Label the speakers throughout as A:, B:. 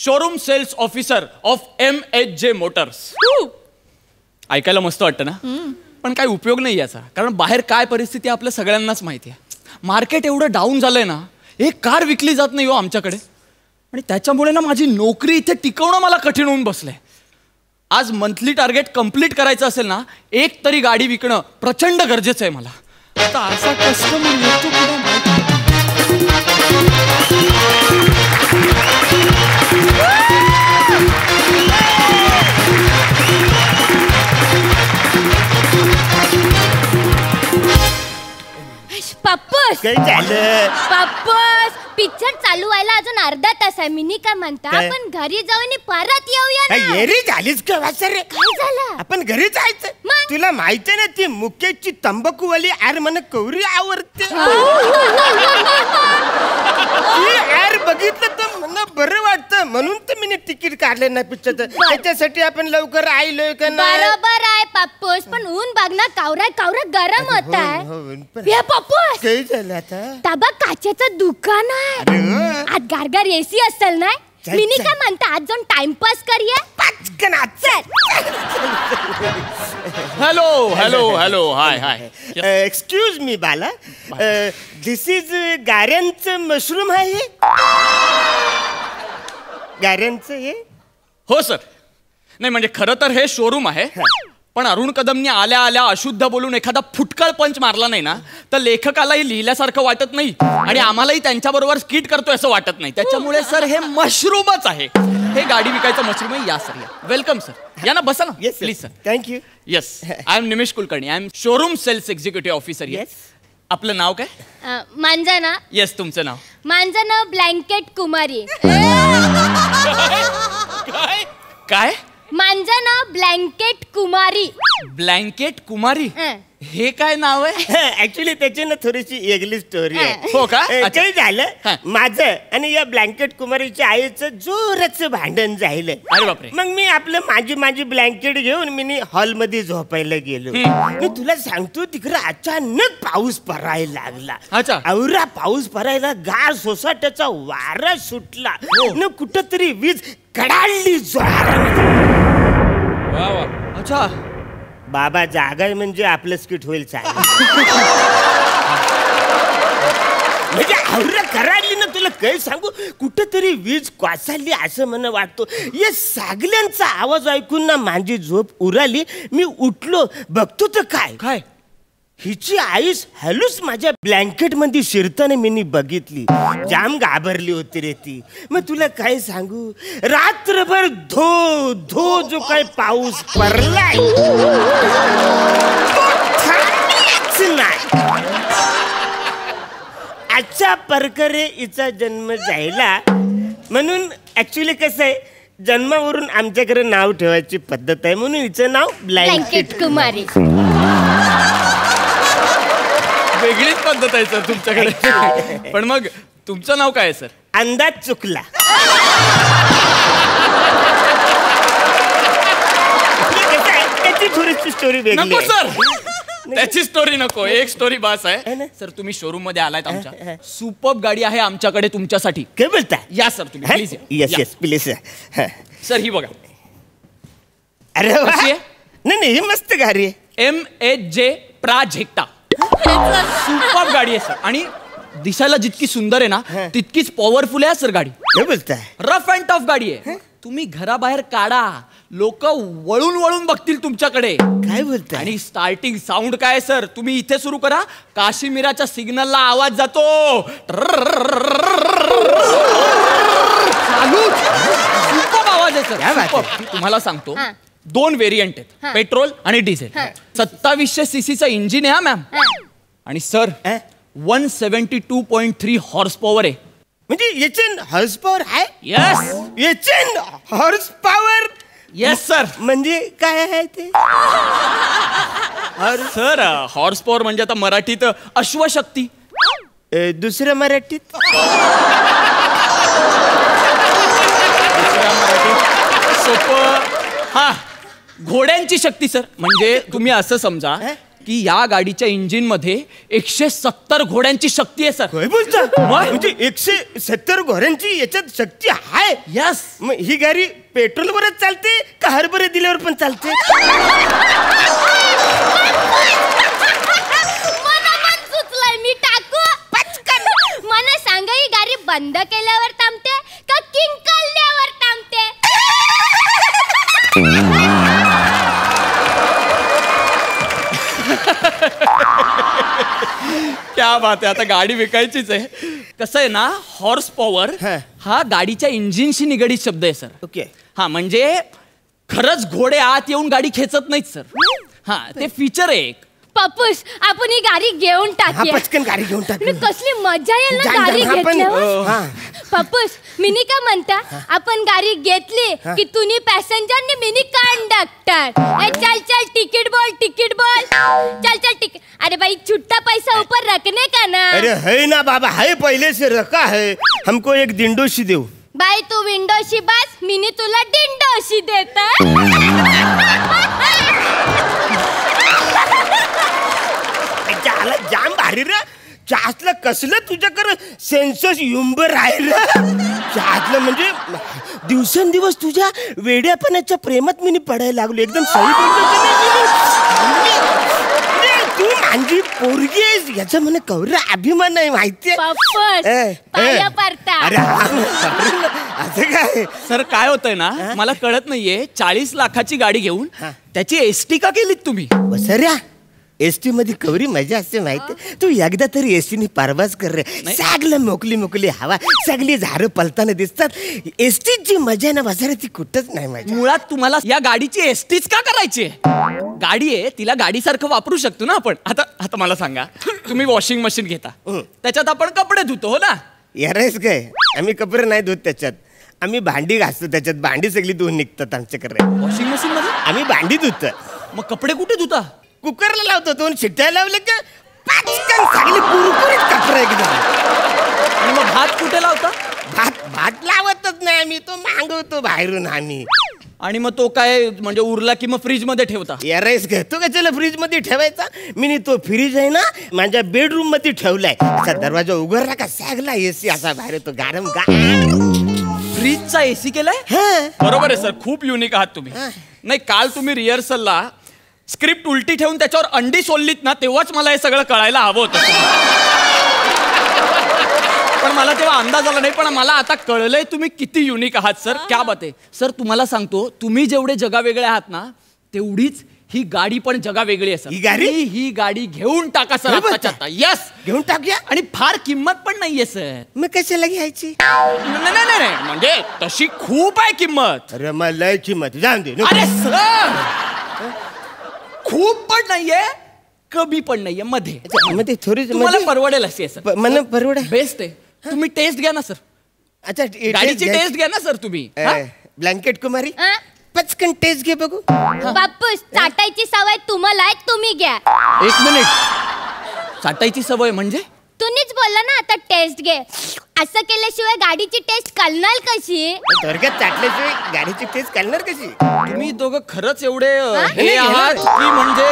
A: Showroom sales officer of MHJ motors. ऐकायला मस्त वाटतं ना, पण काही उपयोग नाही याचा, कारण बाहेर काय परिस्थिती आपल्या सगळ्यांनाच माहिती आहे. मार्केट एवढं डाऊन झालंय ना, एक कार विकली जात नाही हो आमच्याकडे, आणि त्याच्यामुळे ना माझी नोकरी इथे टिकवणं मला कठीण होऊन बसलंय. आज मंथली टार्गेट कंप्लीट करायचं असेल ना, एक तरी गाडी विकणं प्रचंड गरजेचं आहे मला. आता असा कस्टमर येतो कुठं माहिती.
B: पप्पूस
C: काय झालं?
B: पप्पूस, पिक्चर चालू व्हायला अजून अर्धा तास आहे. मी काय म्हणता, आपण घरी जाऊन परत येऊया ना.
C: येरी झालीस का वासर?
B: काय झालं?
C: आपण घरी जायचं. तुला माहिती ना, ती मुकेशची तंबाखूवाली एर मला कवरी आवडते. ती एर बघितलं तर मला बरं वाटतं, म्हणून तर मी तिकीट काढलं ना पिक्चरचं. त्याच्यासाठी आपण लवकर आलोय का नाही?
B: बरोबर आहे पप्पूस, पण ऊन बघ ना, कावरा कावरा गरम होत आहे. पप्पूस,
C: काय झालं आता?
B: ताबा काचेचं दुकान आहे, आज गारगार एसी असेल ना. मी काय म्हणता, आज जाऊन टाइमपास करूया.
C: पटकन
A: hello hello hello, hi hi.
C: Excuse me Bala, this is गाऱ्यांचं मशरूम आहे. गाऱ्यांचं हे?
A: हो सर. नाही म्हणजे खरं तर हे शोरूम आहे, पण अरुण कदमनी आल्या आल्या अशुद्ध बोलून एखादा फुटकळ पंच मारला नाही ना, तर लेखकालाही लिहिल्यासारखं वाटत नाही आणि आम्हालाही त्यांच्याबरोबर स्किट करतोय असं वाटत नाही. त्याच्यामुळे सर हे मशरूमच आहे. हे गाडी विकायचं मशरूम आहे. या सर, या. Welcome sir. या ना, बसा ना.
C: Yes
A: please sir.
C: Thank you.
A: Yes, I am Nimesh Kulkarni. I am showroom sales executive officer.
C: Yes.
A: आपलं नाव काय?
B: माझं ना,
A: येस तुमचं नाव?
B: माझं नाव ब्लँकेट कुमारी.
A: काय काय?
B: माझं नाव ब्लँकेट कुमारी.
A: ब्लँकेट कुमारी? हे काय नाव आहे?
C: ऍक्च्युली त्याची ना थोडीशी वेगळी स्टोरी आहे.
A: हो का?
C: काय झालं, माझं आणि या ब्लँकेट कुमारीच्या आईचं जोराचं भांडण झालं.
A: अरे बापरे.
C: मग मी आपलं माझी ब्लँकेट घेऊन मी हॉलमध्ये झोपायला गेलो. मी तुला सांगतो, तिकडे अचानक पाऊस पडायला लागला.
A: अच्छा.
C: आवरा पाऊस पडायला, गार सोसाट्याचा वारा सुटला न, कुठंतरी वीज कडाडली जोरात.
A: वा वा. अच्छा.
C: बाबा जागा आहे म्हणजे आपलं स्किट होईल चालेल. म्हणजे आवरा कराडली ना, तुला काय सांगू, कुठंतरी वीज कोसळली असं मला वाटतो. या सगळ्यांचा आवाज ऐकून ना माझी झोप उराली. मी उठलो, बघतो तर काय
A: काय,
C: हिची आईस हॅलूच माझ्या ब्लँकेट मध्ये शिरताना मी बघितली. जाम घाबरली होती रे ती. मग तुला काय सांगू, रात्रभर धो धो जो काय पाऊस पडलाय नाही. अशा प्रकारे हिचा जन्म झाला. म्हणून ऍक्च्युली कसं आहे, जन्मावरून आमच्याकडे नाव ठेवायची पद्धत आहे, म्हणून हिचं नाव ब्लँकेट
B: कुमारी.
A: वेगळीच पद्धत आहे सर तुमच्याकडे. पण मग तुमचं नाव काय आहे सर?
C: अंदाज चुकला. त्याची थोडीशी स्टोरी वेगळी.
A: नको सर, त्याची स्टोरी नको. एक स्टोरी बास आहे सर. तुम्ही शोरूम मध्ये आलायत आमच्या, सुपर्ब गाडी आहे आमच्याकडे तुमच्यासाठी.
C: काय बोलता?
A: या सर तुम्ही please.
C: Yes yes please.
A: Sir ही बघा.
C: अरे
A: कशी आहे?
C: नाही, ही मस्त गाडी आहे.
A: MHJ प्राजक्ता. सुपर्ब गाडी आहे सर, आणि दिसायला जितकी सुंदर आहे ना, तितकीच पॉवरफुल आहे सर गाडी.
C: काय बोलताय?
A: रफ अँड टफ गाडी आहे. तुम्ही घराबाहेर काढा, लोक वळून वळून बघतील तुमच्याकडे.
C: काय बोलताय?
A: आणि स्टार्टिंग साऊंड काय सर, तुम्ही इथे सुरू करा, काश्मीराच्या सिग्नलला आवाज जातो. सुपर्ब आवाज आहे सर. तुम्हाला सांगतो, 2 व्हेरियंट आहेत, पेट्रोल आणि डिझेल. 2700 सीसीचं इंजिन आहे मॅम. आणि सर 172.3 हॉर्स पॉवर आहे.
C: म्हणजे याचे हॉर्स पॉवर आहे?
A: यस,
C: याचे हॉर्स पॉवर.
A: Yes sir.
C: म्हणजे काय आहे ते?
A: सर हॉर्स पॉवर म्हणजे आता मराठीत अश्वशक्ती.
C: दुसऱ्या मराठीत?
A: सोपं, हा, घोड्यांची शक्ती सर. म्हणजे तुम्ही असं समजा, की या गाडीच्या इंजिन मध्ये 170 घोड्यांची शक्ती आहे सर.
C: काय बोलता? म्हणजे 170 घोड्यांची याच्यात शक्ती आहे?
A: यस.
C: मग ही गाडी पेट्रोलवरच चालते का हरभरे दिल्यावर पण चालते?
B: मी टाकू पटकन. मला सांगा ही गाडी बंद केल्यावर थांबते का किंकल्यावर थांबते?
A: क्या बात आहे. आता गाडी विकायचीच आहे. कसं आहे ना, हॉर्स पॉवर हा गाडीच्या इंजिनशी निगडीत शब्द आहे सर.
C: ओके.
A: हा म्हणजे खरंच घोडे आत येऊन गाडी खेचत नाहीत सर. हा ते फीचर आहे एक.
B: पप्पूस आपण ही गाडी घेऊन टाकूया.
C: पटकन गाडी घेऊन टाकू.
B: कसली मजा येईल ना गाडी घेतल्यावर. पप्पूस मिनी का म्हणता आपण गाडी घेतली की तुम्ही पॅसेंजर नि मिनी कंडक्टर. चल चल तिकीट बोल. चल तिकीट. अरे भाई छुट्टा पैसा ऊपर रखने का ना.
C: अरे है ना बाबा, है पहले से रखा है. हमको एक डिंडोशी देऊ.
B: बाई तू विंडोशी बस, मिनी तुला डिंडोशी देता.
C: जाम भारी रे. चहातलं कसलं तुझ्याकडे सेन्सस युंबर राहिलं. चहातलं म्हणजे दिवसेंदिवस तुझ्या वेड्यापणाच्या प्रेमात मी पडायला लागलो. एकदम सही तू माझी पोरगी आहेस याचा मला कौर अभिमान आहे माहितीये. अरे असं काय
A: सर काय होतंय ना, मला कळत नाहीये. 40 लाखाची गाडी घेऊन त्याची एसटी का केलीत तुम्ही?
C: बसऱ्या एसटी मध्ये कवरी मजा असते माहिती. तू एकदा तरी एसटी नी परवास कर रे. सगळं मोकली हवा, सगळी झाडं पलताना दिसतात. एसटीची मजा ना बसऱ्या ती कुठंच नाही माझ्या.
A: मुळात तुम्हाला या गाडीची एसटीच का करायची? गाडी आहे, तिला गाडीसारखं वापरू शकतो ना आपण. आता मला सांगा, तुम्ही वॉशिंग मशीन घेता, त्याच्यात आपण कपडे धुतो हो ना.
C: यारेस काय, आम्ही कपडे नाही धुत त्याच्यात. आम्ही भांडी घासतो त्याच्यात. भांडी सगळी धुवून निघतात आमच्याकडे.
A: वॉशिंग मशीन मध्ये
C: आम्ही भांडी धुतो.
A: मग कपडे कुठे धुता?
C: कुकरला लावतो. 2 शिट्ट्या लावले का पटकन सगळे कुरकुरीत कपडे एकदम.
A: आणि मग भात कुठे लावता?
C: भात लावतच नाही आम्ही, तो मागवतो बाहेरून आम्ही.
A: आणि मग तो काय म्हणजे उरला की मग फ्रीज मध्ये ठेवता?
C: यारेस घेतो का त्याला फ्रीज मध्ये ठेवायचा? मी तो फ्रीज आहे ना माझ्या बेडरूम मध्ये ठेवलाय. असा दरवाजा उघडला का सगळा एसी असा बाहेर तो गारम
A: फ्रीजचा एसी केलाय? बरोबर आहे सर, खूप युनिक आहात तुम्ही. नाही काल तुम्ही रिहर्सलला स्क्रिप्ट उलटी ठेवून त्याच्यावर अंडी सोललीत ना, तेव्हाच मला हे सगळं कळायला हवं होतं. पण मला तेव्हा अंदाज आला नाही. पण मला आता कळलंय तुम्ही किती युनिक आहात सर. क्या बात आहे सर. तुम्हाला सांगतो, तुम्ही जेवढे जगावेगळे आहात ना, तेवढीच ही गाडी पण जगावेगळी आहे सर. ही गाडी घेऊन टाका सर आत्ताच्या आता. यस
C: घेऊन टाकूया.
A: आणि फार किंमत पण नाहीये सर.
C: मग कशाला घ्यायची?
A: नाही म्हणजे तशी खूप आहे किंमत.
C: अरे मला लय किंमत जाऊन दे.
A: अरे सर खूप पण नाहीये, कमी पण नाहीये, मध्ये
C: थोडी
A: तुम्हाला परवडेल अशी आहे सर.
C: मला परवडेल.
A: बेस्ट आहे. तुम्ही टेस्ट घ्या ना सर.
C: अच्छा
A: गाडीची टेस्ट घ्या ना सर तुम्ही.
C: ब्लँकेट कुमारी पचकन टेस्ट घे बघू.
B: बापूस चाटायची सवय तुम्हाला आहे, तुम्ही घ्या.
A: 1 मिनिट. चाटायची सवय म्हणजे?
B: तुम्हीच बोलला ना आता टेस्ट घे. असं केल्याशिवाय गाडीची टेस्ट कळणार कशी?
C: थोडक्यात चाटल्याशिवाय गाडीची टेस्ट कळणार कशी?
A: तुम्ही दोघं खरंच एवढे हे आहात की म्हणजे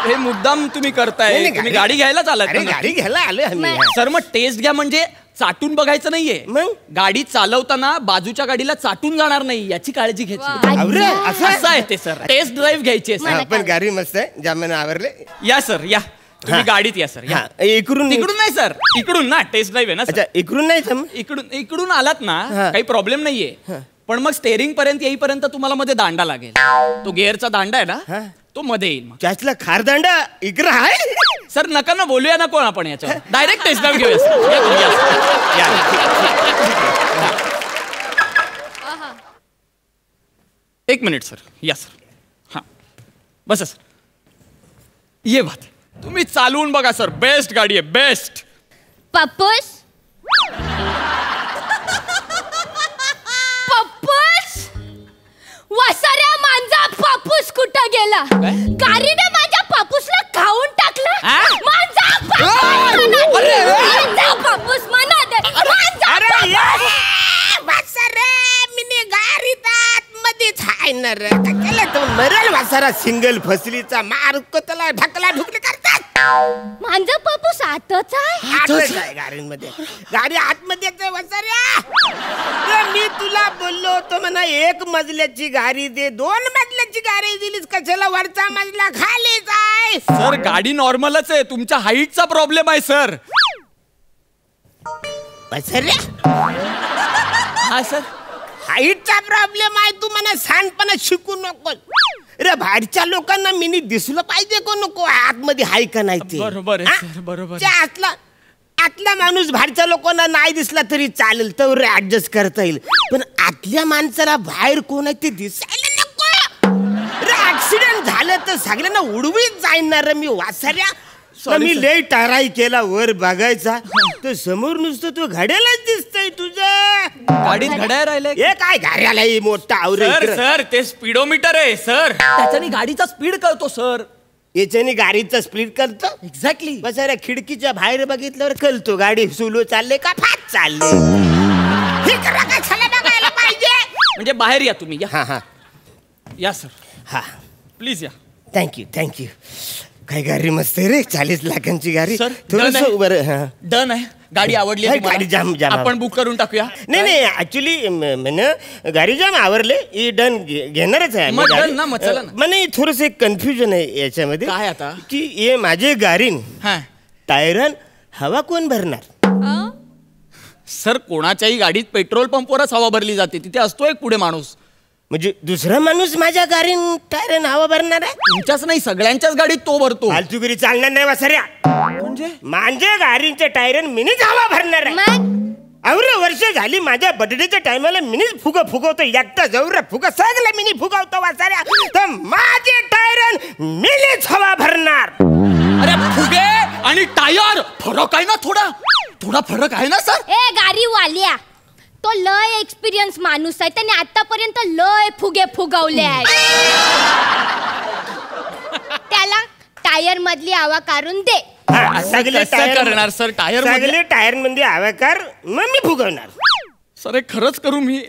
A: हे मुद्दाम तुम्ही करताय? तुम्ही गाडी घ्यायला चालत?
C: गाडी घ्यायला आलोय
A: सर. मग टेस्ट घ्या म्हणजे चाटून बघायचं नाहीये. मग गाडी चालवताना बाजूच्या गाडीला चाटून जाणार नाही याची काळजी घ्यायची. असं आहे ते सर. टेस्ट ड्राईव्ह घ्यायची आहे.
C: पण गाडी मस्त आहे, जामने आवरले.
A: या सर या. तुम्ही गाडीत या सर.
C: इकडून
A: नाही सर, इकडून ना टेस्ट ड्राईव्ह आहे ना.
C: अच्छा इकडून नाही,
A: इकडून आलात ना काही प्रॉब्लेम नाहीये. पण मग स्टेअरिंग पर्यंत येईपर्यंत तुम्हाला मध्ये दांडा लागेल. तो गिअरचा दांडा आहे ना, तो मध्ये येईल.
C: त्यातला खारदांडा इकडं आहे
A: सर. नका ना बोलूया ना कोण आपण याच्यावर. डायरेक्ट टेस्ट ड्राईव्ह घेऊया. एक मिनिट सर. या सर. हा बस सर. ये बात. तुम्ही चालवून बघा सर. बेस्ट गाडी आहे, बेस्ट.
B: पप्पूस वसाऱ्या मांजा पप्पूस कुठं गेला? गाडीने माझ्या पप्पूसला खाऊन टाकलं. मांजा पप्पूस म्हणा दे.
C: मिनी गाडीत मध्येच आहे ना रे. केलं तो मरल वासारा सिंगल फसलीचा मार त्याला ढकला ढुकली करता.
B: माझा पप्पूस आतच आहे
C: गाडीमध्ये. गाडी आतमध्ये वसाऱ्या. मी तुला बोललो होतो म्हणा 1 मजल्याची गाडी दे, 2 मजल्याची गाडी दिलीस कशाला? वरचा मजला खाली जाय.
A: सर गाडी नॉर्मलच आहे, तुमच्या हाईटचा प्रॉब्लेम आहे सर.
C: वसाऱ्या
A: हा सर,
C: हाईटचा प्रॉब्लेम आहे. तू मला सांडपणा शिकू नको रे. बाहेरच्या लोकांना मिनी दिसलं पाहिजे को नको आतमध्ये हाय का नाही ते.
A: बरोबर आहे सर, बरोबर.
C: आतला माणूस बाहेरच्या लोकांना नाही दिसला तरी चालेल, तर ऍडजस्ट करता येईल. पण आतल्या माणसाला बाहेर कोण आहे ते दिसायला नको रे. ऍक्सिडेंट झालं तर सगळ्यांना उडवीत जाणार मी. वासाऱ्या मी लय टाराई केला वर बघायचा तर समोर नुसतं तू घड्यालाच दिसतंय तुझं.
A: गाडीत घड्याळ राहिलंय.
C: हे काय घड्याला मोठा आवरे.
A: सर ते स्पीडोमीटर आहे सर, त्याच्याने गाडीचा स्पीड कळतो सर.
C: याच्याने गाडीचा स्पीड करतो.
A: एक्झॅक्टली.
C: बसाऱ्या खिडकीच्या बाहेर बघितल्यावर कळतो गाडी सुलो चालले का फास्ट चालले. हे करा का छाला बघायला पाहिजे.
A: म्हणजे बाहेर या तुम्ही. या
C: हा
A: या सर,
C: हा
A: प्लीज या.
C: थँक्यू. काय गाडी मस्त आहे रे. 40 लाखांची गाडी.
A: सर,
C: थोडस बरं.
A: डन आहे. गाडी आवडली आहे
C: गाडी जाम
A: आपण बुक करून टाकूया.
C: नाही ऍक्च्युली गाडी जाम आवरले. ही डन घेणारच आहे. म्हणे थोडस कन्फ्युजन आहे याच्यामध्ये.
A: काय आता?
C: की हे माझे गाडीन
A: हा
C: टायरन हवा कोण भरणार?
A: सर कोणाच्याही गाडीत पेट्रोल पंपवरच हवा भरली जाते, तिथे असतो एक पुढे माणूस.
C: म्हणजे दुसरा माणूस माझ्या गाडीन टायरन हवा भरणार आहे?
A: तुमच्याच नाही सगळ्यांच्याच गाडीत तो भरतो.
C: फालतुगिरी चालणार नाही वासऱ्या.
A: म्हणजे
C: माझ्या गाडीचे टायरन मिनीच हवा भरणार आहे. अवरे वर्ष झाली माझ्या बर्थडेच्या टायमाला मिनीच फुगवतो. एकटा जवळ फुगा सगळं मिनी फुगवतो वासऱ्या. तर माझे टायरन मिनीच हवा भरणार.
A: अरे फुगे आणि टायर फरक आहे ना, थोडा फरक आहे ना सर.
B: ए गाडी वाल्या, तो लय एक्सपिरियन्स माणूस आहे. त्याने आतापर्यंत लय फुगे फुगवले आहेत. त्याला टायर मधली हवा काढून दे.
C: सगळे
A: करणार सर.
C: सगळे टायर मध्ये हवा कार मग मी फुगवणार.
A: सर हे खरंच करू मी?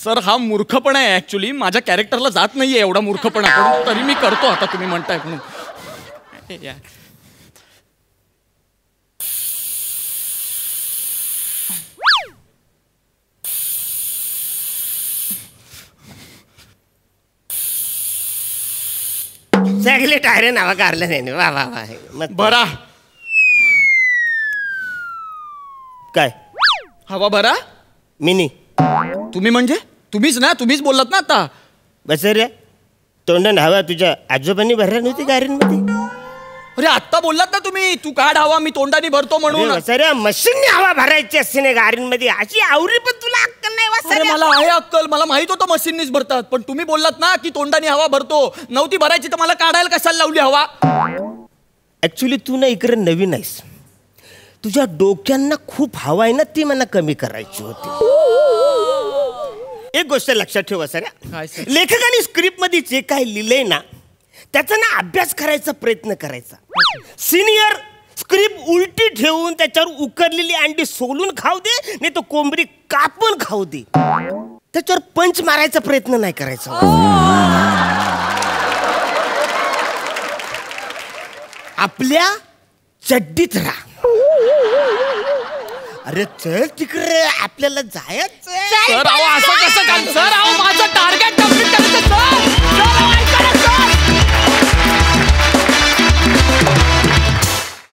A: सर हा मूर्खपणा आहे. ऍक्च्युली माझ्या कॅरेक्टरला जात नाहीये एवढा मूर्खपणा, पण तरी मी करतो आता तुम्ही म्हणताय म्हणून.
C: सगळे टायर नावा काढलं नाही. वा वा वा.
A: बरा
C: काय
A: हवा बरा
C: मिनी?
A: तुम्ही म्हणजे तुम्हीच ना, तुम्हीच बोललात ना आता.
C: बस रे तोंडाने हवा तुझ्या आजोबांनी भरला नव्हती गाडीमध्ये.
A: अरे आत्ता बोललात ना तुम्ही, तू काढ हवा मी तोंडाने भरतो म्हणून.
C: सर मशीनने हवा भरायची असते ना गाडीमध्ये. अशी आवरी पण तुला अक्कल नाही.
A: अरे मला आहे अक्कल, मला माहित होतं मशीननीच भरतात, पण तुम्ही बोललात ना की तोंडाने हवा भरतो. नव्हती भरायची तर मला काढायला कशाला लावली हवा?
C: ऍक्च्युली तू ना इकडे नवीन आहेस. तुझ्या डोक्यांना खूप हवा आहे ना, ती मला कमी करायची होती. एक गोष्ट लक्षात ठेव सऱ्या, लेखकाने स्क्रिप्ट मध्ये जे काय लिहिलंय ना त्याचा ना अभ्यास करायचा प्रयत्न करायचा. सिनियर स्क्रिप्ट उलटी ठेवून त्याच्यावर उकडलेली अंडी सोलून खाऊ दे, नाही तो कोंबडी कापून खाऊ दे, त्याच्यावर पंच मारायचा प्रयत्न नाही करायचा. आपल्या चड्डीत राहा. अरे चल तिकडे आपल्याला जायचं.
A: सर असं कसं? सर माझं टार्गेट कंप्लीट करायचं सर.